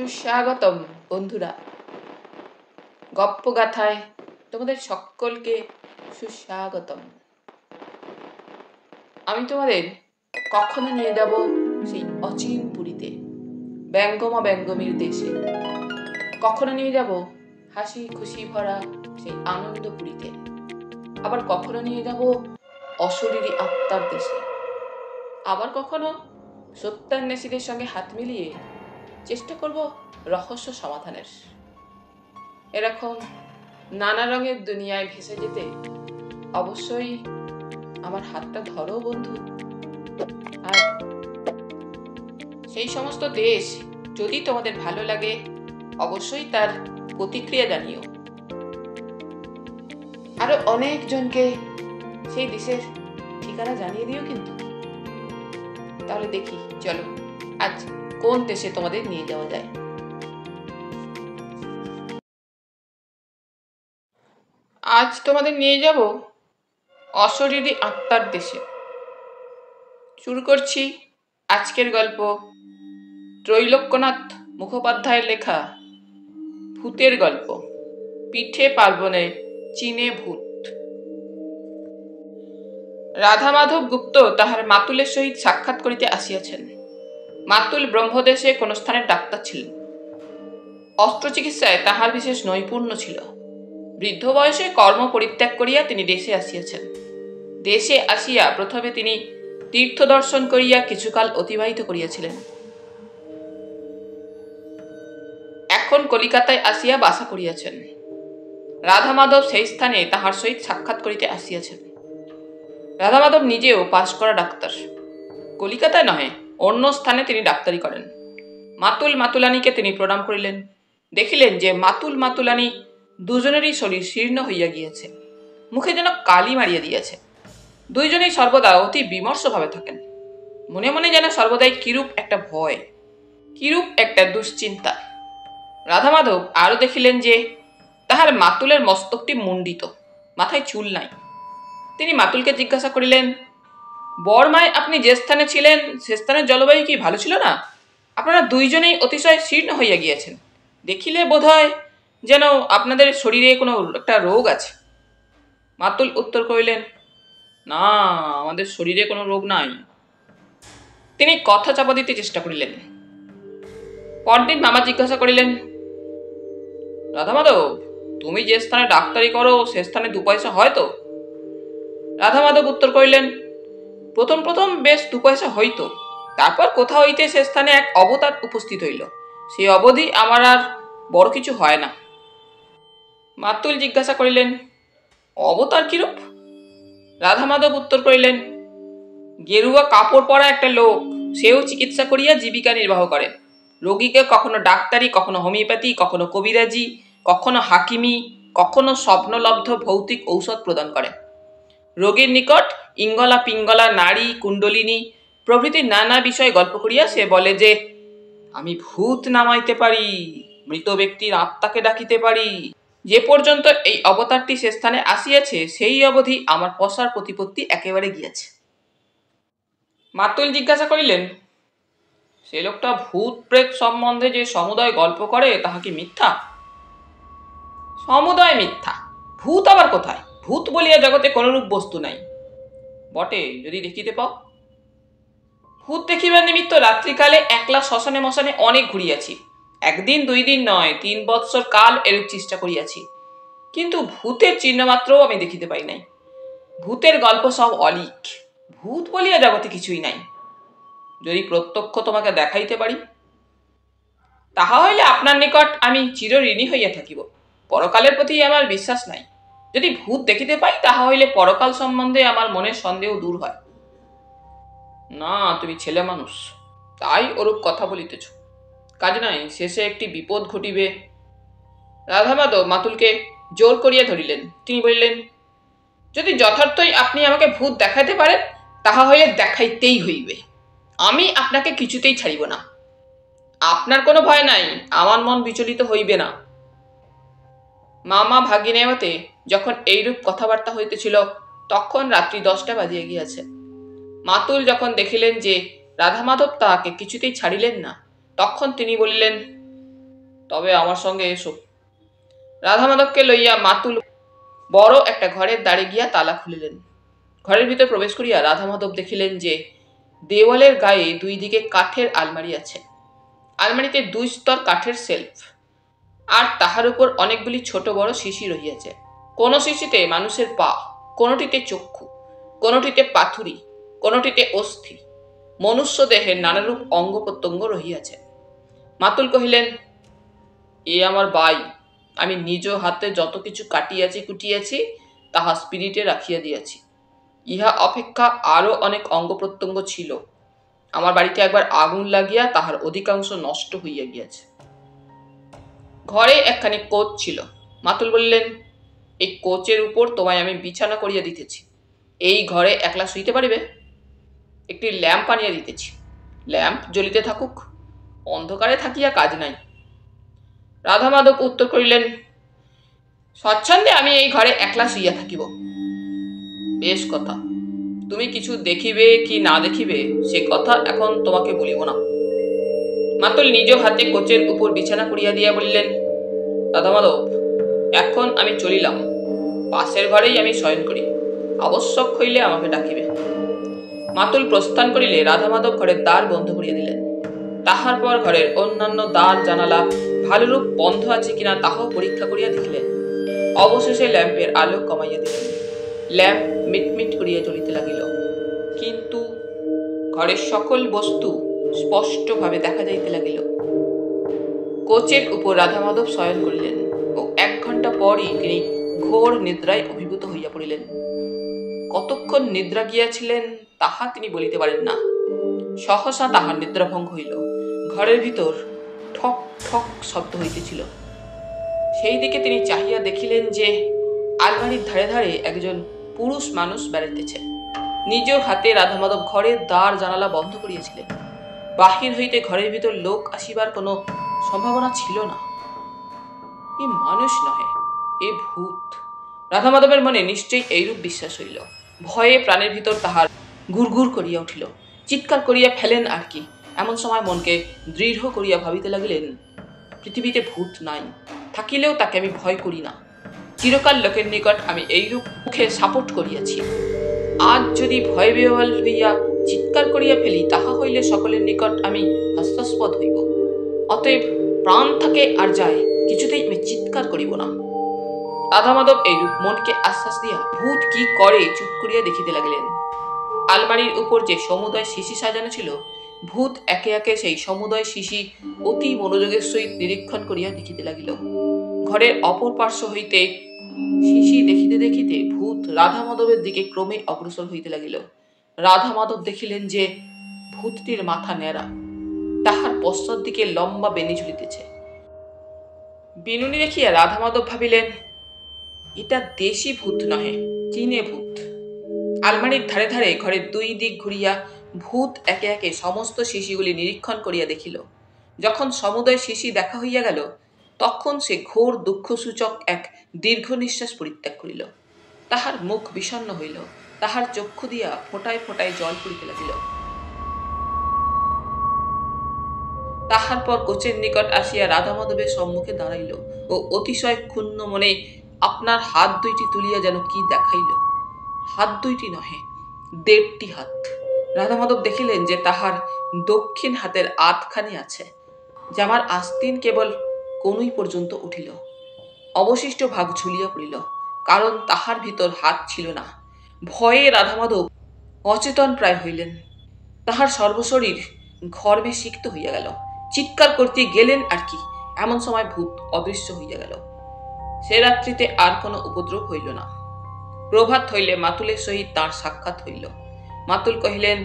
সুস্বাগতম বন্ধুরা, গপ্পগাথায় তোমাদের সকলকে সুস্বাগতম। আমি তোমাদের কখনো নিয়ে যাব সেই অচিন পুরীতে, ব্যঙ্গমা ব্যঙ্গমীর দেশে। কখনো নিয়ে যাব হাসি খুশি ভরা সেই আনন্দপুরীতে, আবার কখনো নিয়ে যাব অশরীরী আত্মার দেশে, আবার কখনো সত্যান্বেষীদের সঙ্গে হাত মিলিয়ে চেষ্টা করব রহস্য সমাধানের। এরকম নানা রঙের দুনিয়ায় ভেসে যেতে অবশ্যই আমার হাতটা ধরো বন্ধু। আর সেই সমস্ত দেশ যদি তোমাদের ভালো লাগে অবশ্যই তার প্রতিক্রিয়া জানিও। আরো অনেকজনকে সেই দেশের ঠিকানা জানিয়ে দিও কিন্তু। তাহলে দেখি চলো আজ কোন দেশে তোমাদের নিয়ে যাওয়া যায়। আজ তোমাদের নিয়ে যাব অশরীরী আত্মার দেশে। শুরু করছি আজকের গল্প ত্রৈলোক্যনাথ মুখোপাধ্যায়ের লেখা ভূতের গল্প, পিঠে পার্বণে চীনে ভূত। রাধামাধব গুপ্ত তাহার মাতুলের সহিত সাক্ষাৎ করিতে আসিয়াছেন। মাতুল ব্রহ্মদেশে কোন স্থানের ডাক্তার ছিলেন। অস্ত্রচিকিৎসায় তাহার বিশেষ নৈপুণ্য ছিল। বৃদ্ধ বয়সে কর্ম পরিত্যাগ করিয়া তিনি দেশে আসিয়াছেন। দেশে আসিয়া প্রথমে তিনি তীর্থ দর্শন করিয়া কিছুকাল অতিবাহিত করিয়াছিলেন। এখন কলিকাতায় আসিয়া বাসা করিয়াছেন। রাধামাধব সেই স্থানে তাহার সহিত সাক্ষাৎ করিতে আসিয়াছেন। রাধামাধব নিজেও পাশ করা ডাক্তার। কলিকাতায় নহে, অন্য স্থানে তিনি ডাক্তারি করেন। মাতুল মাতুলানীকে তিনি প্রণাম করিলেন। দেখিলেন যে মাতুল মাতুলানী দুজনেরই শরীর শীর্ণ হইয়া গিয়েছে, মুখে যেন কালি মারিয়া দিয়েছে। দুইজনেই সর্বদা অতি বিমর্ষ ভাবে থাকেন। মনে মনে যেন সর্বদাই কিরূপ একটা ভয়, কিরূপ একটা দুশ্চিন্তা। রাধামাধব আরো দেখিলেন যে তাহার মাতুলের মস্তকটি মুন্ডিত, মাথায় চুল নাই। তিনি মাতুলকে জিজ্ঞাসা করিলেন, বরমায় আপনি যে স্থানে ছিলেন সে স্থানের জলবায়ু কি ভালো ছিল না? আপনারা দুইজনেই অতিশয় শীর্ণ হইয়া গিয়েছেন। দেখিলে বোধ হয় যেন আপনাদের শরীরে কোনো একটা রোগ আছে। মাতুল উত্তর করিলেন, না, আমাদের শরীরে কোনো রোগ নাই। তিনি কথা চাপা দিতে চেষ্টা করিলেন। পরদিন মামা জিজ্ঞাসা করিলেন, রাধামাধব, তুমি যে স্থানে ডাক্তারি করো সে স্থানে 2 পয়সা হয় তো? রাধামাধব উত্তর করিলেন, প্রথম প্রথম বেশ 2 পয়সা হইত, তারপর কোথাও হইতে সে স্থানে এক অবতার উপস্থিত হইল। সেই অবধি আমার আর বড় কিছু হয় না। মাতুল জিজ্ঞাসা করিলেন, অবতার কিরূপ? রাধামাধব উত্তর করিলেন, গেরুয়া কাপড় পরা একটা লোক, সেও চিকিৎসা করিয়া জীবিকা নির্বাহ করে। রোগীকে কখনো ডাক্তারি, কখনো হোমিওপ্যাথি, কখনো কবিরাজি, কখনো হাকিমি, কখনো স্বপ্নলব্ধ ভৌতিক ঔষধ প্রদান করে। রোগীর নিকট ইঙ্গলা পিঙ্গলা, নারী, কুণ্ডলিনী প্রভৃতি নানা বিষয়ে গল্প করিয়া সে বলে যে আমি ভূত নামাইতে পারি, মৃত ব্যক্তির আত্মাকে ডাকিতে পারি। যে পর্যন্ত এই অবতারটি সে স্থানে আসিয়াছে সেই অবধি আমার পশার প্রতিপত্তি একেবারে গিয়াছে। মাতুল জিজ্ঞাসা করিলেন, সে লোকটা ভূত প্রেত সম্বন্ধে যে সমুদয় গল্প করে তাহা কি মিথ্যা? সমুদয় মিথ্যা। ভূত আবার কোথায়? ভূত বলিয়া জগতে কোনরূপ বস্তু নাই। বটে, যদি দেখিতে পাও। ভূত দেখিবার নিমিত্ত রাত্রিকালে একলা শ্মশানে মশানে অনেক ঘুরিয়াছি। 1 দিন 2 দিন নয়, 3 বৎসর কাল এরূপ চেষ্টা করিয়াছি, কিন্তু ভূতের চিহ্ন মাত্রও আমি দেখিতে পাই নাই। ভূতের গল্প সব অলিক। ভূত বলিয়া জগতে কিছুই নাই। যদি প্রত্যক্ষ তোমাকে দেখাইতে পারি তাহা হইলে আপনার নিকট আমি চিরঋণী হইয়া থাকিব। পরকালের প্রতি আমার বিশ্বাস নাই। যদি ভূত দেখিতে পাই তাহা হইলে পরকাল সম্বন্ধে আমার মনের সন্দেহ দূর হয়। না, তুমি ছেলে মানুষ, তাই ওরূপ কথা বলিতেছ। কাজ নাই, শেষে একটি বিপদ ঘটিবে। রাধামাধব মাতুলকে জোর করিয়া ধরিলেন। তিনি বলিলেন, যদি যথার্থই আপনি আমাকে ভূত দেখাইতে পারেন তাহা হইলে দেখাইতেই হইবে। আমি আপনাকে কিছুতেই ছাড়িব না। আপনার কোনো ভয় নাই, আমার মন বিচলিত হইবে না। মামা ভাগিনে মতে যখন এইরূপ কথাবার্তা হইতেছিল তখন রাত্রি 10টা বাজিয়া গিয়াছে। মাতুল যখন দেখিলেন যে রাধামাধব তাহাকে কিছুতেই ছাড়িলেন না, তখন তিনি বলিলেন, তবে আমার সঙ্গে এসো। রাধা মাধবকে লইয়া মাতুল বড় একটা ঘরের দ্বারে গিয়া তালা খুলিলেন। ঘরের ভিতর প্রবেশ করিয়া রাধা মাধব দেখিলেন যে দেওয়ালের গায়ে দুই দিকে কাঠের আলমারি আছে। আলমারিতে 2 স্তর কাঠের সেলফ, আর তাহার উপর অনেকগুলি ছোট বড় শিশি রহিয়াছে। কোন শিশিতে মানুষের পা, কোনটিতে চক্ষু, কোনটিতে পাথুরি, কোনটিতে অস্থি, মনুষ্য দেহের নানারূপ অঙ্গ প্রত্যঙ্গ রহিয়াছে। মাতুল কহিলেন, এ আমার বাই, আমি নিজ হাতে যত কিছু কাটিয়াছি কুটিয়াছি তাহা স্পিরিটে রাখিয়া দিয়াছি। ইহা অপেক্ষা আরো অনেক অঙ্গ প্রত্যঙ্গ ছিল। আমার বাড়িতে একবার আগুন লাগিয়া তাহার অধিকাংশ নষ্ট হইয়া গিয়াছে। ঘরে একখানি কোচ ছিল। মাতুল বললেন, এই কোচের উপর তোমায় আমি বিছানা করিয়া দিতেছি। এই ঘরে একলা শুইতে পারিবে। একটি ল্যাম্প আনিয়া দিতেছি, ল্যাম্প জ্বলিতে থাকুক, অন্ধকারে থাকিয়া কাজ নাই। রাধা মাধব উত্তর করিলেন, স্বচ্ছন্দে আমি এই ঘরে একলা শুইয়া থাকিব। বেশ কথা, তুমি কিছু দেখিবে কি না দেখিবে সে কথা এখন তোমাকে বলিব না। মাতুল নিজ হাতে কোচের উপর বিছানা করিয়া দিয়া বললেন, রাধা মাধব, এখন আমি চলিলাম। পাশের ঘরেই আমি শয়ন করি, আবশ্যক হইলে আমাকে ডাকিবে। মাতুল প্রস্থান করিলে রাধা মাধব ঘরের দ্বার বন্ধ করিয়া দিলেন। তাহার পর ঘরের অন্যান্য দ্বার জানালা ভালোরূপ বন্ধ আছে কিনা তাহাও পরীক্ষা করিয়া দেখিলেন। অবশেষে ল্যাম্পের আলো কমাইয়া দিলেন। ল্যাম্প মিটমিট করিয়া জ্বলিতে লাগিল, কিন্তু ঘরের সকল বস্তু স্পষ্টভাবে দেখা যাইতে লাগিল। কোচের উপর রাধা মাধব শয়ন করিলেন ও 1 ঘণ্টা পরই তিনি ঘোর নিদ্রায় অভিভূত হইয়া পড়িলেন। কতক্ষণ নিদ্রা গিয়াছিলেন তাহা তিনি বলিতে পারেন না। সহসা তাহার নিদ্রাভঙ্গ হইল। ঘরের ভিতর ঠক ঠক শব্দ হইতেছিল। সেই দিকে তিনি চাহিয়া দেখিলেন যে আলমারির ধারে ধারে একজন পুরুষ মানুষ বেড়াইতেছে। নিজ হাতে রাধা মাধব ঘরের দ্বার জানালা বন্ধ করিয়াছিলেন। বাহির হইতে ঘরের ভিতর লোক আসিবার কোনো সম্ভাবনা ছিল না। এ মানুষ নহে, এ ভূত। রাধা মাধবের মনে নিশ্চয়ই এইরূপ বিশ্বাস হইল। ভয়ে প্রাণের ভিতর তাহার গুড়গুড় করিয়া উঠিল। চিৎকার করিয়া ফেলেন আর কি। এমন সময় মনকে দৃঢ় করিয়া ভাবিতে লাগিলেন, পৃথিবীতে ভূত নাই, থাকিলেও তাকে আমি ভয় করি না। চিরকাল লোকের নিকট আমি এইরূপ মুখে সাপোর্ট করিয়াছি। আজ যদি ভয় বিহ্বল হইয়া চিৎকার করিয়া ফেলি তাহা হইলে সকলের নিকট আমি হাস্যাস্পদ হইব। অতএব প্রাণ থাকে আর যায়, কিছুতেই আমি চিৎকার করিব না। রাধা মাধব এইরূপ মনকে আশ্বাস দিয়া ভূত কি করে চুপ করিয়া দেখিতে লাগিলেন। আলমারির উপর যে সমুদয় শিশি সাজানো ছিল, ভূত একে একে সেই সমুদয় শিশি অতি মনোযোগের সহিত নিরীক্ষণ করিয়া দেখিতে লাগিল। ঘরের অপর পার্শ্ব হইতে শিশি দেখিতে দেখিতে ভূত রাধা মাধবের দিকে ক্রমে অগ্রসর হইতে লাগিল। রাধা মাধব দেখিলেন যে ভূতটির মাথা ন্যাড়া, তাহার পশ্চাৎ দিকে লম্বা বেনি ঝুলিতেছে। বিনুনি দেখিয়া রাধা মাধব ভাবিলেন, এটা দেশি ভূত নহে, চীনে ভূত। আলমারির ধারে ধারে ঘরের 2 দিক ঘুরিয়া ভূত একে একে সমস্ত শিশিগুলি নিরীক্ষণ করিয়া দেখিল। যখন সমুদয় শিশি দেখা হইয়া গেল, তখন সে ঘোর দুঃখসূচক এক দীর্ঘ নিঃশ্বাস পরিত্যাগ করিল। তাহার মুখ বিষণ্ণ হইল, তাহার চক্ষু দিয়া ফোঁটায় ফোঁটায় জল পড়িতে লাগিল। তাহার পর কোচের নিকট আসিয়া রাধা মাধবের সম্মুখে দাঁড়াইল ও অতিশয় ক্ষুণ্ণ মনে আপনার হাত 2টি তুলিয়া যেন কি দেখাইল। হাত 2টি নহে, 1.5টি হাত। রাধা মাধব দেখিলেন যে তাহার দক্ষিণ হাতের আধখানি আছে, জামার আস্তিন কেবল কনুই পর্যন্ত উঠিল, অবশিষ্ট ভাগ ঝুলিয়া পড়িল, কারণ তাহার ভিতর হাত ছিল না। ভয়ে রাধা মাধব অচেতন প্রায় হইলেন। তাহার সর্বশরীর ঘর্মে সিক্ত হইয়া গেল। চিৎকার করতে গেলেন আর কি, এমন সময় ভূত অদৃশ্য হইয়া গেল। সে রাত্রিতে আর কোনো উপদ্রব হইল না। প্রভাত হইলে মাতুলের সহিত তাঁর সাক্ষাৎ হইল। মাতুল কহিলেন,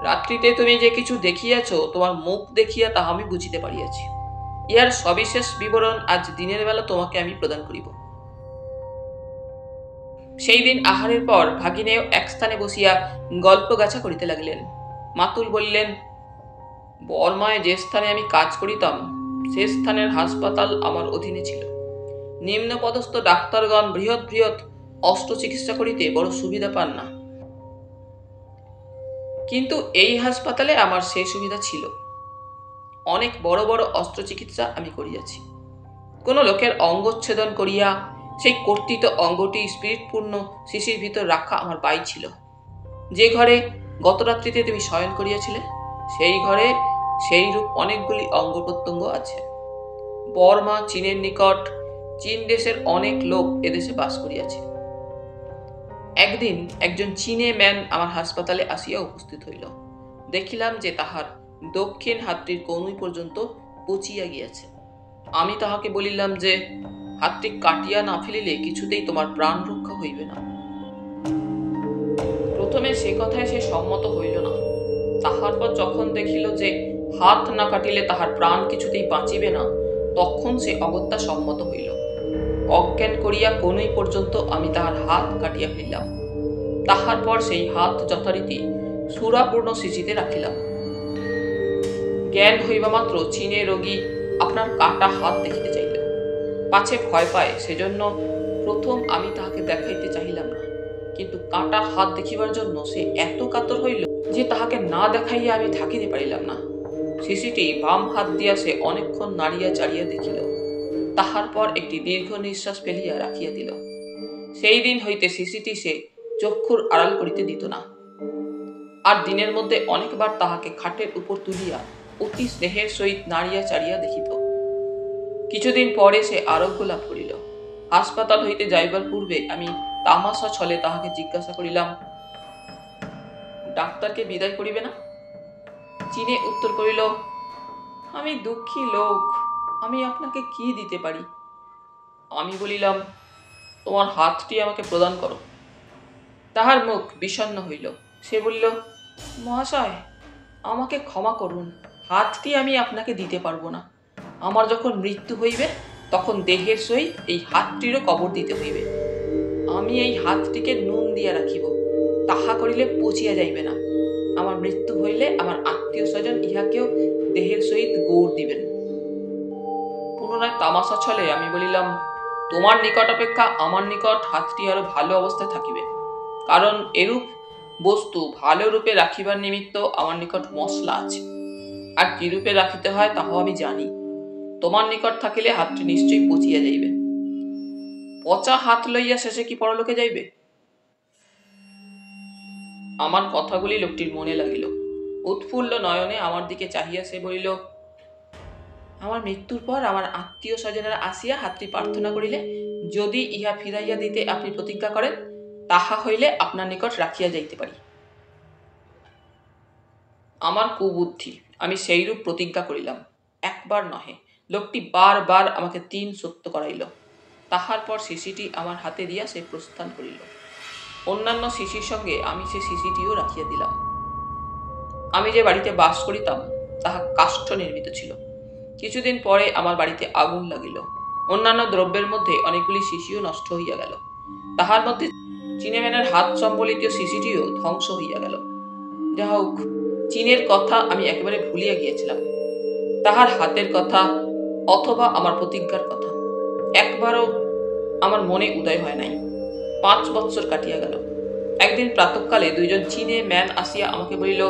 রাত্রিতে তুমি যে কিছু দেখিয়াছ, তোমার মুখ দেখিয়া তাহা আমি বুঝিতে পারিয়াছি। ইহার সবিশেষ বিবরণ আজ দিনের বেলা তোমাকে আমি প্রদান করিব। সেই দিন আহারের পর ভাগিনেও এক স্থানে বসিয়া গল্পগাছা করিতে লাগিলেন। মাতুল বলিলেন, বর্মায় যে স্থানে আমি কাজ করিতাম, সে স্থানের হাসপাতাল আমার অধীনে ছিল। নিম্নপদস্থ ডাক্তারগণ বৃহৎ বৃহৎ অস্ত্র চিকিৎসা করিতে বড় সুবিধা পান না, কিন্তু এই হাসপাতালে আমার সে সুবিধা ছিল। অনেক বড় বড় অস্ত্রচিকিৎসা আমি করিয়াছি। কোনো লোকের অঙ্গচ্ছেদন করিয়া সেই কর্তৃত অঙ্গটি স্পিরিটপূর্ণ শিশির ভিতর রাখা আমার বাই ছিল। যে ঘরে গত রাত্রিতে তুমি শয়ন করিয়াছিলে সেই ঘরে সেই রূপ অনেকগুলি অঙ্গ প্রত্যঙ্গ আছে। বর্মা, চীনের নিকট, চীন দেশের অনেক লোক এদেশে বাস করিয়াছে। একদিন একজন চীনে ম্যান আমার হাসপাতালে আসিয়া উপস্থিত হইল। দেখিলাম যে তাহার দক্ষিণ হাতটির কনুই পর্যন্ত পচিয়া গিয়াছে। আমি তাহাকে বলিলাম যে হাতটি কাটিয়া না ফেলিলে কিছুতেই তোমার প্রাণ রক্ষা হইবে না। প্রথমে সে কথায় সে সম্মত হইল না। তাহার পর যখন দেখিল যে হাত না কাটিলে তাহার প্রাণ কিছুতেই বাঁচিবে না, তখন সে অগত্যা সম্মত হইল। অজ্ঞান করিয়া কনুই পর্যন্ত আমি তাহার হাত কাটিয়া ফেললাম। তাহার পর সেই হাত যথারীতি সুরাপূর্ণ শিশিতে রাখিলাম। জ্ঞান হইবা মাত্র চীনে রোগী আপনার কাটা হাত দেখিতে চাইল। পাছে ভয় পায়, সেজন্য প্রথম আমি তাহাকে দেখাইতে চাহিলাম না। কিন্তু কাটা হাত দেখিবার জন্য সে এত কাতর হইল যে তাহাকে না দেখাইয়া আমি থাকিতে পারিলাম না। শিশিটি বাম হাত দিয়া সে অনেকক্ষণ নাড়িয়া চাড়িয়া দেখিল। তাহার পর একটি দীর্ঘ নিঃশ্বাস ফেলিয়া রাখিয়া দিল। সেই দিন হইতে শিশিটি সে চক্ষুর আড়াল করিতে দিত না। আর দিনের মধ্যে অনেকবার তাহাকে খাটের উপর তুলিয়া অতি স্নেহের সহিত নাড়িয়া চাড়িয়া দেখিত। কিছুদিন পরে সে আরোগ্য লাভ করিল। হাসপাতাল হইতে যাইবার পূর্বে আমি তামাশা ছলে তাহাকে জিজ্ঞাসা করিলাম, ডাক্তারকে বিদায় করিবে না? চীনে উত্তর করিল, আমি দুঃখী লোক, আমি আপনাকে কি দিতে পারি? আমি বলিলাম, তোমার হাতটি আমাকে প্রদান করো। তাহার মুখ বিষণ্ণ হইল। সে বলিল, মহাশয়, আমাকে ক্ষমা করুন, হাতটি আমি আপনাকে দিতে পারবো না। আমার যখন মৃত্যু হইবে তখন দেহের সহিত এই হাতটিরও কবর দিতে হইবে। আমি এই হাতটিকে নুন দিয়া রাখিব, তাহা করিলে পচিয়া যাইবে না। আমার মৃত্যু হইলে আমার আত্মীয় স্বজন ইহাকেও দেহের সহিত গৌর দিবেন। পুনরায় তামাশা ছলে আমি বলিলাম, তোমার নিকট অপেক্ষা আমার নিকট হাতটি আরো ভালো অবস্থায় থাকিবে, কারণ এরূপ বস্তু ভালো রূপে রাখিবার নিমিত্ত আমার নিকট মশলা আছে, আর কি রূপে রাখিতে হয় তাহাও আমি জানি। তোমার নিকট থাকিলে হাতটি নিশ্চয়ই পচিয়া যাইবে। পচা হাত লইয়া শেষে কি পরলোকে যাইবে? আমার কথাগুলি লোকটির মনে লাগিল। উৎফুল্ল নয়নে আমার দিকে চাহিয়া সে বলিল, আমার মৃত্যুর পর আমার আত্মীয় স্বজনেরা আসিয়া হাতটি প্রার্থনা করিলে যদি ইহা ফিরাইয়া দিতে আপনি প্রতিজ্ঞা করেন, তাহা হইলে আপনার নিকট রাখিয়া যাইতে পারি। আমার কুবুদ্ধি, আমি সেইরূপ প্রতিজ্ঞা করিলাম। একবার নহে, লোকটি বারবার আমাকে 3 সত্য করাইল। তাহার পর শিশিটি আমার হাতে দিয়া সে প্রস্থান করিল। অন্যান্য শিশির সঙ্গে আমি সে শিশিটিও রাখিয়া দিলাম। আমি যে বাড়িতে বাস করিতাম তাহা কাষ্ঠ নির্মিত ছিল। কিছুদিন পরে আমার বাড়িতে আগুন লাগিল। অন্যান্য দ্রব্যের মধ্যে অনেকগুলি শিশিও নষ্ট হইয়া গেল। তাহার মধ্যে চীনেম্যানের হাত সম্বলিত শিশিটিও ধ্বংস হইয়া গেল। যা হোক, চীনের কথা আমি একেবারে ভুলিয়া গিয়েছিলাম। তাহার হাতের কথা অথবা আমার প্রতিজ্ঞার কথা একবারও আমার মনে উদয় হয় নাই। 5 বৎসর কাটিয়া গেল। একদিন প্রাতঃকালে 2 জন চীনে ম্যান আসিয়া আমাকে বলিল,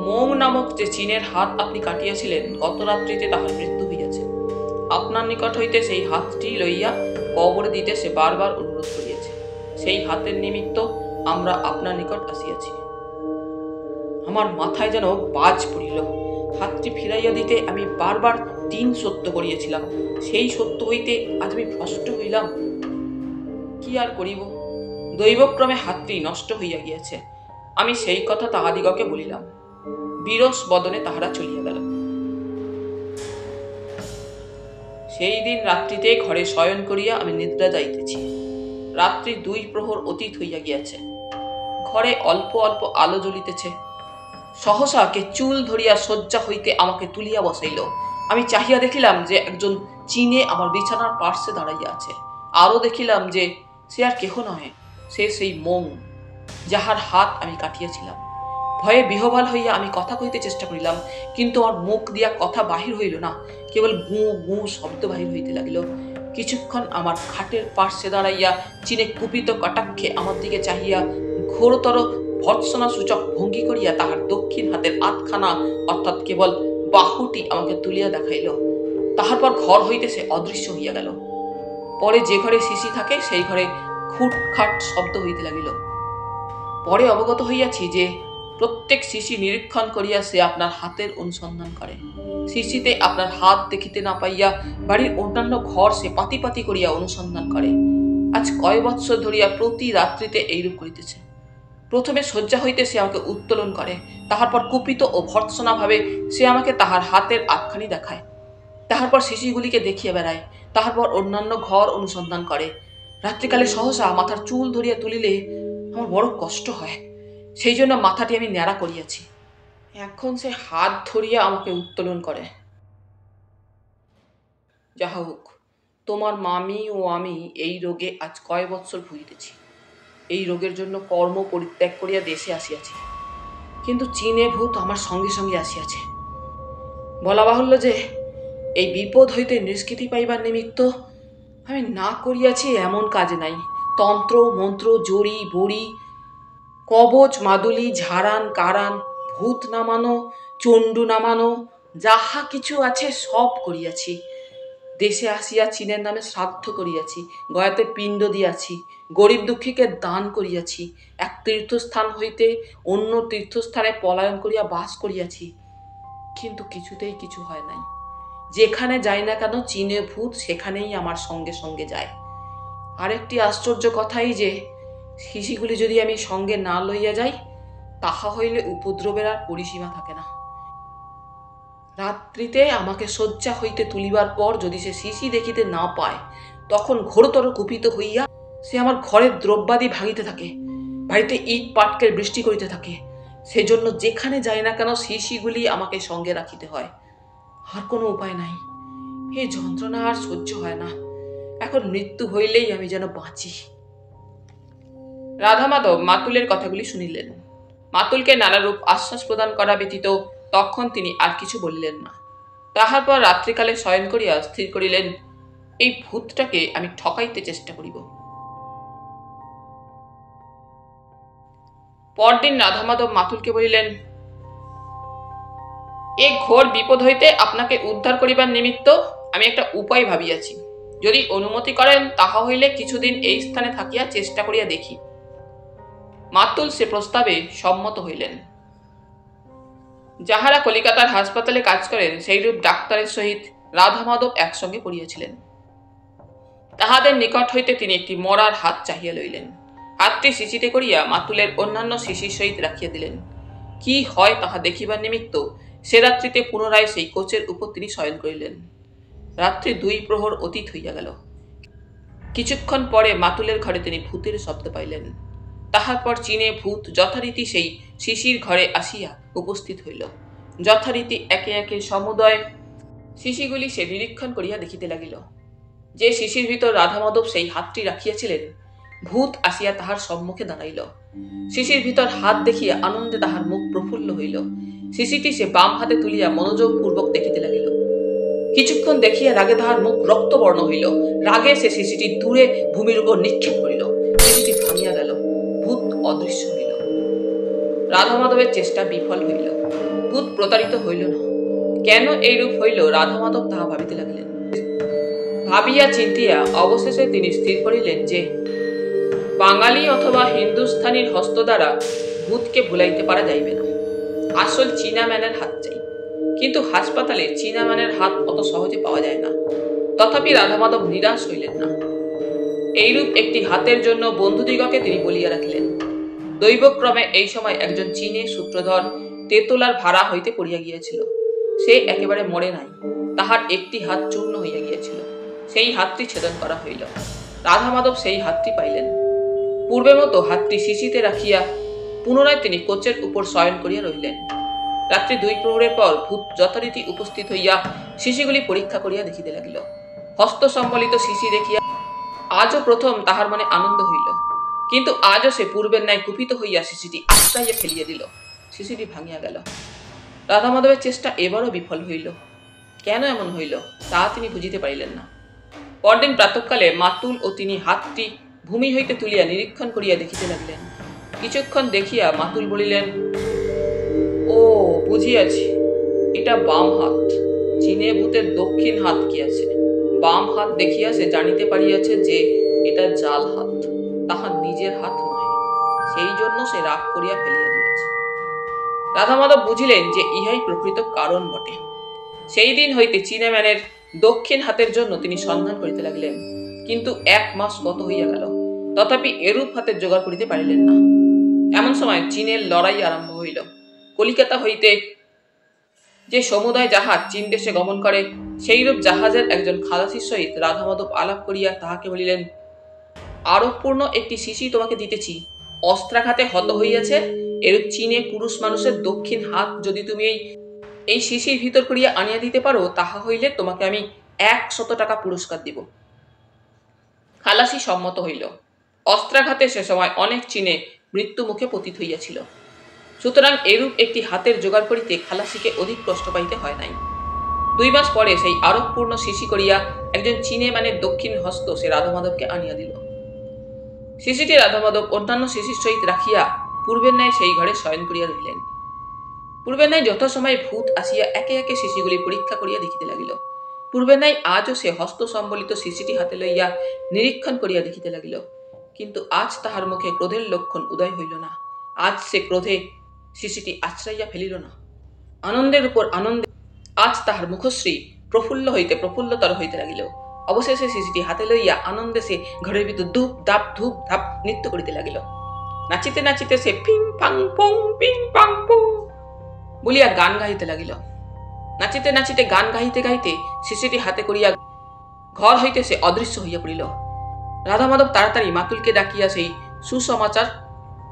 মৌ নামক যে চীনের হাত আপনি কাটিয়াছিলেন, গত রাত্রিতে তাহার মৃত্যু হইয়াছে। আপনার নিকট হইতে সেই হাতটি লইয়া কবরে দিতে সে বারবার অনুরোধ করিয়াছে। সেই হাতের নিমিত্ত আমরা আপনার নিকট আসিয়াছি। আমার মাথায় যেন বাজ পড়িল। হাতটি ফিরাইয়া দিতে আমি বারবার 3 সত্য করিয়াছিলাম। সেই সত্য হইতে আজ আমি ভ্রষ্ট হইলাম। কি আর করিব? দৈবক্রমে হাতটি নষ্ট হইয়া গিয়াছে। আমি সেই কথা তাহাদিগকে বলিলাম। বিরস বদনে তাহারা চলিয়া গেল। সেই দিন রাত্রিতে ঘরে শয়ন করিয়া আমি নিদ্রা যাইতেছি। রাত্রি 2 প্রহর অতীত হইয়া গিয়াছে। ঘরে অল্প অল্প আলো জ্বলিতেছে। সহসা কে চুল ধরিয়া শয্যা হইতে আমাকে তুলিয়া বসাইল। আমি চাহিয়া দেখিলাম যে একজন চীনে আমার বিছানার পার্শ্বে দাঁড়াইয়া আছে। আরো দেখিলাম যে সে আর কেহ নহে, সে সেই মৌ, যাহার হাত আমি কাটিয়াছিলাম। ভয়ে বিহ্বল হইয়া আমি কথা কইতে চেষ্টা করিলাম, কিন্তু আমার মুখ দিয়া কথা বাহির হইল না, কেবল গু গু শব্দ বাহির হইতে লাগিল। কিছুক্ষণ আমার খাটের পার্শ্বে দাঁড়াইয়া চীনে কুপিত কটাক্ষে আমার দিকে চাহিয়া ঘোরতর ভর্ৎসনা সূচক ভঙ্গি করিয়া তাহার দক্ষিণ হাতের আধখানা অর্থাৎ কেবল বাহুটি আমাকে তুলিয়া দেখাইল। তাহার পর ঘর হইতে সে অদৃশ্য হইয়া গেল। পরে যে ঘরে শিশি থাকে সেই ঘরে খুটখাট শব্দ হইতে লাগিল। পরে অবগত হইয়াছি যে প্রত্যেক শিশি নিরীক্ষণ করিয়া সে আপনার হাতের অনুসন্ধান করে। শিশিতে আপনার হাত দেখিতে না পাইয়া বাড়ির অন্যান্য ঘর সে পাতি পাতি করিয়া অনুসন্ধান করে। আজ কয় বৎসর ধরিয়া প্রতি রাত্রিতে এইরূপ করিতেছে। প্রথমে শয্যা হইতে সে আমাকে উত্তোলন করে, তাহার পর কুপিত ও ভর্ৎসনা ভাবে সে আমাকে তাহার হাতের আধখানি দেখায়। তাহার পর শিশিগুলিকে দেখিয়া বেড়ায়, তাহার পর অন্যান্য ঘর অনুসন্ধান করে। রাত্রিকালে সহসা মাথার চুল ধরিয়া তুলিলে আমার বড় কষ্ট হয়, সেই জন্য মাথাটি আমি ন্যাড়া করিয়াছি। এখন সে হাত ধরিয়া আমাকে উত্তোলন করে। যাহা হোক, তোমার মামি ও আমি এই রোগে আজ কয় বৎসর ভুগিতেছি। এই রোগের জন্য কর্ম পরিত্যাগ করিয়া দেশে আসিয়াছি, কিন্তু চীনে ভূত আমার সঙ্গে সঙ্গে আসিয়াছে। বলা বাহুল্য যে এই বিপদ হইতে নিষ্কৃতি পাইবার নিমিত্ত আমি না করিয়াছি এমন কাজ নাই। তন্ত্র মন্ত্র, জড়ি বড়ি, কবচ মাদুলি, ঝাড়ান কারান, ভূত নামানো, চণ্ডু নামানো, যাহা কিছু আছে সব করিয়াছি। দেশে আসিয়া চীনের নামে শ্রাদ্ধ করিয়াছি, গয়াতে পিণ্ড দিয়াছি, গরিব দুঃখীকে দান করিয়াছি, এক তীর্থস্থান হইতে অন্য তীর্থস্থানে পলায়ন করিয়া বাস করিয়াছি, কিন্তু কিছুতেই কিছু হয় নাই। যেখানে যাই না কেন চীনে ভূত সেখানেই আমার সঙ্গে সঙ্গে যায়। আরেকটি আশ্চর্য কথাই যে শিশিগুলি যদি আমি সঙ্গে না লইয়া যাই, তাহা হইলে উপদ্রবের আর পরিসীমা থাকে না। রাত্রিতে আমাকে শয্যা হইতে তুলিবার পর যদি সে শিশি দেখিতে না পায়, তখন ঘোরতর কুপিত হইয়া সে আমার ঘরের দ্রব্যাদি ভাঙিতে থাকে, বাড়িতে ইট পাটকেল বৃষ্টি করিতে থাকে। সেজন্য যেখানে যাই না কেন শিশিগুলি আমাকে সঙ্গে রাখিতে হয়। আর কোনো উপায় নাই। এই যন্ত্রণা আর সহ্য হয় না। এখন মৃত্যু হইলেই আমি যেন বাঁচি। রাধা মাধব মাতুলের কথাগুলি শুনিলেন। মাতুলকে নানারূপ আশ্বাস প্রদান করা ব্যতীত তখন তিনি আর কিছু বলিলেন না। তাহার পর রাত্রিকালে শয়ন করিয়া স্থির করিলেন, এই ভূতটাকে আমি ঠকাইতে চেষ্টা করিব। পরদিন রাধা মাধব মাতুলকে বলিলেন, এ ঘোর বিপদ হইতে আপনাকে উদ্ধার করিবার নিমিত্ত আমি একটা উপায় ভাবিয়াছি। যদি অনুমতি করেন তাহা হইলে কিছুদিন এই স্থানে থাকিয়া চেষ্টা করিয়া দেখি। মাতুল সে প্রস্তাবে সম্মত হইলেন। যাহারা কলিকাতার হাসপাতালে কাজ করেন সেইরূপ ডাক্তারের সহিত রাধা মাধব একসঙ্গে পড়িয়াছিলেন। তাহাদের নিকট হইতে তিনি একটি মরার হাত চাহিয়া লইলেন। হাতটি শিশিতে করিয়া মাতুলের অন্যান্য শিশির সহিত রাখিয়া দিলেন। কি হয় তাহা দেখিবার নিমিত্ত সে রাত্রিতে পুনরায় সেই কোচের উপর তিনি শয়ন করিলেন। রাত্রি 2 প্রহর অতীত হইয়া গেল। কিছুক্ষণ পরে মাতুলের ঘরে তিনি ভূতের শব্দ পাইলেন। তাহার পর চীনে ভূত যথারীতি সেই শিশির ঘরে আসিয়া উপস্থিত হইল। যথারীতি একে একে সমুদয় শিশিগুলি সে নিরীক্ষণ করিয়া দেখিতে লাগিল। যে শিশির ভিতর রাধা মাধব সেই হাতটি রাখিয়াছিলেন, ভূত আসিয়া তাহার সম্মুখে দাঁড়াইল। শিশির ভিতর হাত দেখিয়া আনন্দে তাহার মুখ প্রফুল্ল হইল। শিশিটি সে বাম হাতে তুলিয়া মনোযোগ পূর্বক দেখিতে লাগিল। কিছুক্ষণ দেখিয়া রাগে তাহার মুখ রক্তবর্ণ হইল। রাগে সে শিশিটি দূরে ভূমির উপর নিক্ষেপ করিল। শিশিটি ভাঙিয়া গেল, ভূত অদৃশ্য হইল। রাধা মাধবের চেষ্টা বিফল হইল। ভূত প্রতারিত হইল না। কেন এইরূপ হইল রাধা মাধব তাহা ভাবিতে লাগিলেন। ভাবিয়া চিন্তিয়া অবশেষে তিনি স্থির করিলেন যে বাঙালি অথবা হিন্দুস্থানীর হস্ত দ্বারা ভূতকে ভুলাইতে পারা যাইবে না। আসল চীনা ম্যানের হাত চাই, কিন্তু হাসপাতালে চীনা ম্যানের হাত অত সহজে পাওয়া যায় না। তথাপি রাধা মাধব নিরাশ হইলেন না। এইরূপ একটি হাতের জন্য বন্ধুদিগকে তিনি বলিয়া রাখিলেন। দৈবক্রমে এই সময় একজন চীনে সূত্রধর তেতলার ভাড়া হইতে পড়িয়া গিয়েছিল। সে একেবারে মরে নাই, তাহার একটি হাত চূর্ণ হইয়া গিয়েছিল। সেই হাতটি ছেদন করা হইল। রাধা মাধব সেই হাতটি পাইলেন। পূর্বের মতো হাতটি শিশিতে রাখিয়া পুনরায় তিনি কোচের উপর শয়ন করিয়া রহিলেন। রাত্রি 2 প্রহরের পর ভূত যথারীতি উপস্থিত হইয়া শিশিগুলি পরীক্ষা করিয়া দেখিতে লাগিল। হস্ত সম্বলিত শিশি দেখিয়া আজও প্রথম তাহার মনে আনন্দ হইল, কিন্তু আজও সে পূর্বের ন্যায় কুপিত হইয়া শিশিটি আটকাইয়া ফেলিয়া দিল। শিশিটি ভাঙিয়া গেল। রাধা মাধবের চেষ্টা এবারও বিফল হইল। কেন এমন হইল তা তিনি বুঝিতে পারিলেন না। পরদিন প্রাতঃকালে মাতুল ও তিনি হাতটি ভূমি হইতে তুলিয়া নিরীক্ষণ করিয়া দেখিতে লাগিলেন। কিছুক্ষণ দেখিয়া মাতুল বলিলেন, ও বুঝিয়াছি, এইটা বাম হাত। চীনে ভূতের দক্ষিণ হাত কি আছে? বাম হাত দেখিয়া সে জানিতে পারিয়াছে যে এটা জাল হাত, তাহার নিজের হাত নয়। সেই জন্য সে রাগ করিয়া ফেলিয়া দিয়েছে। রাধা মাধব বুঝিলেন যে ইহাই প্রকৃত কারণ বটে। সেই দিন হইতে চীনাম্যানের দক্ষিণ হাতের জন্য তিনি সন্ধান করিতে লাগিলেন, কিন্তু 1 মাস গত হইয়া গেল, তথাপি এরূপ হাতের জোগাড় করিতে পারিলেন না। এমন সময় চীনের লড়াই আরম্ভ হইল। কলিকাতা হইতে যে সমুদায় জাহাজ চীন দেশে গমন করে, সেইরূপ জাহাজের একজন খালাসির সহিত রাধা মাধব আলাপ করিয়া তাহাকে বলিলেন, আরবপূর্ণ একটি শিশি তোমাকে দিতেছি, অস্ত্রাঘাতে হত হইয়াছে। এরূপ চীনে পুরুষ মানুষের দক্ষিণ হাত যদি তুমি এই শিশির ভিতর করিয়া আনিয়া দিতে পারো, তাহা হইলে তোমাকে আমি 100 টাকা পুরস্কার দিব। খালাসি সম্মত হইল। অস্ত্রাঘাতে সে সময় অনেক চীনে মৃত্যু মুখে পতিত হইয়াছিল। সুতরাং এরূপ একটি হাতের জোগাড় করিতে খালাসিকে অধিক কষ্ট পাইতে হয় নাই। 2 মাস পরে সেই আরবপূর্ণ শিশি করিয়া একজন চীনে মানে দক্ষিণ হস্ত সে রাধা মাধবকে আনিয়া দিল। শিশিটি রাধা মাধব অন্যান্য শিশির সহিত রাখিয়া পূর্বের ন্যায় সেই ঘরে শয়ন করিয়া রহিলেন। পূর্বের ন্যায় যথাসময়ে ভূত আসিয়া একে একে শিশিগুলি পরীক্ষা করিয়া দেখিতে লাগিল। পূর্বের ন্যায় আজও সে হস্ত সম্বলিত শিশিটি হাতে লইয়া নিরীক্ষণ করিয়া দেখিতে লাগিল, কিন্তু আজ তাহার মুখে ক্রোধের লক্ষণ উদয় হইল না। আজ সে ক্রোধে শিশিটি আছড়াইয়া ফেলিল না। আনন্দের উপর আনন্দে আজ তাহার মুখশ্রী প্রফুল্ল হইতে প্রফুল্লতর হইতে লাগিল। অবশেষে শিশিটি হাতে লইয়া আনন্দে সে ঘরের ভিতর ধূপ ধাপ ধূপ ধাপ নৃত্য করিতে লাগিল। নাচিতে নাচিতে সে পিং পাং পং পিং পাং পং বলিয়া গান গাইতে লাগিল। নাচিতে নাচিতে গান গাইতে গাইতে শিশিটি হাতে করিয়া ঘর হইতে সে অদৃশ্য হইয়া পড়িল। রাধা মাধব তাড়াতাড়ি মাতুলকে ডাকিয়া সেই সুসমাচার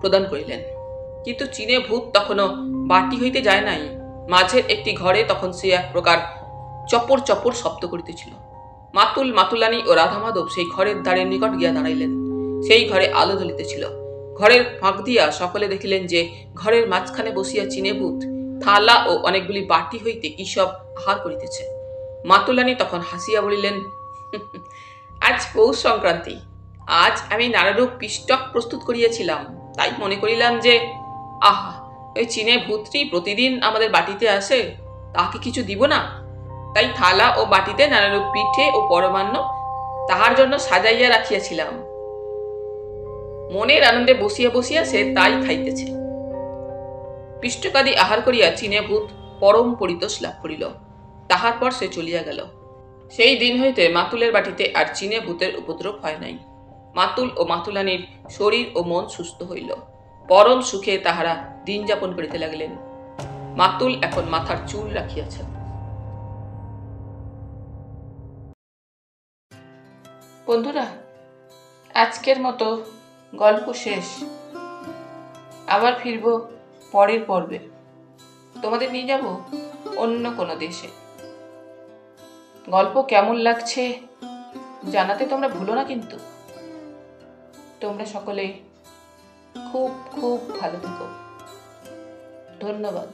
প্রদান করিলেন, কিন্তু চীনে ভূত তখনও বাটি হইতে যায় নাই। মাঝের একটি ঘরে তখন সে এক প্রকার চপর চপর শব্দ করিতেছিল। মাতুল, মাতুলানি ও রাধা মাধব সেই ঘরের দ্বারের নিকট গিয়া দাঁড়াইলেন। সেই ঘরে আলো জ্বলিতেছিল। ঘরের ফাঁক দিয়া সকলে দেখিলেন যে ঘরের মাঝখানে বসিয়া চীনে ভূত থালা ও অনেকগুলি বাটি হইতে কি সব আহার করিতেছে। মাতুলানি তখন হাসিয়া বলিলেন, আজ পৌষ সংক্রান্তি, আজ আমি নানারূপ পিষ্টক প্রস্তুত করিয়াছিলাম, তাই মনে করিলাম যে আহা, ওই চীনে ভূতটি প্রতিদিন আমাদের বাটিতে আসে, তাকে কিছু দিব না। তাই থালা ও বাটিতে নানারূপ পিঠে ও পরমান্ন তাহার জন্য সাজাইয়া রাখিয়াছিলাম। মনের আনন্দে বসিয়া বসিয়া সে তাই খাইতেছে। পিষ্টকাদি আহার করিয়া চীনে ভূত পরম পরিতোষ লাভ করিল। তাহার পর সে চলিয়া গেল। সেই দিন হইতে মাতুলের বাটিতে আর চীনে ভূতের উপদ্রব হয় নাই। মাতুল ও মাতুলানির শরীর ও মন সুস্থ হইল। পরম সুখে তাহারা দিন যাপন করিতে লাগিলেন। মাতুল এখন মাথার চুল রাখিয়াছেন। বন্ধুরা, আজকের মতো গল্প শেষ। আবার ফিরব পরের পর্বে। তোমাদের নিয়ে যাব অন্য কোনো দেশে। গল্প কেমন লাগছে জানাতে তোমরা ভুলো না কিন্তু। তোমরা সকলে খুব খুব ভালো থেকো। ধন্যবাদ।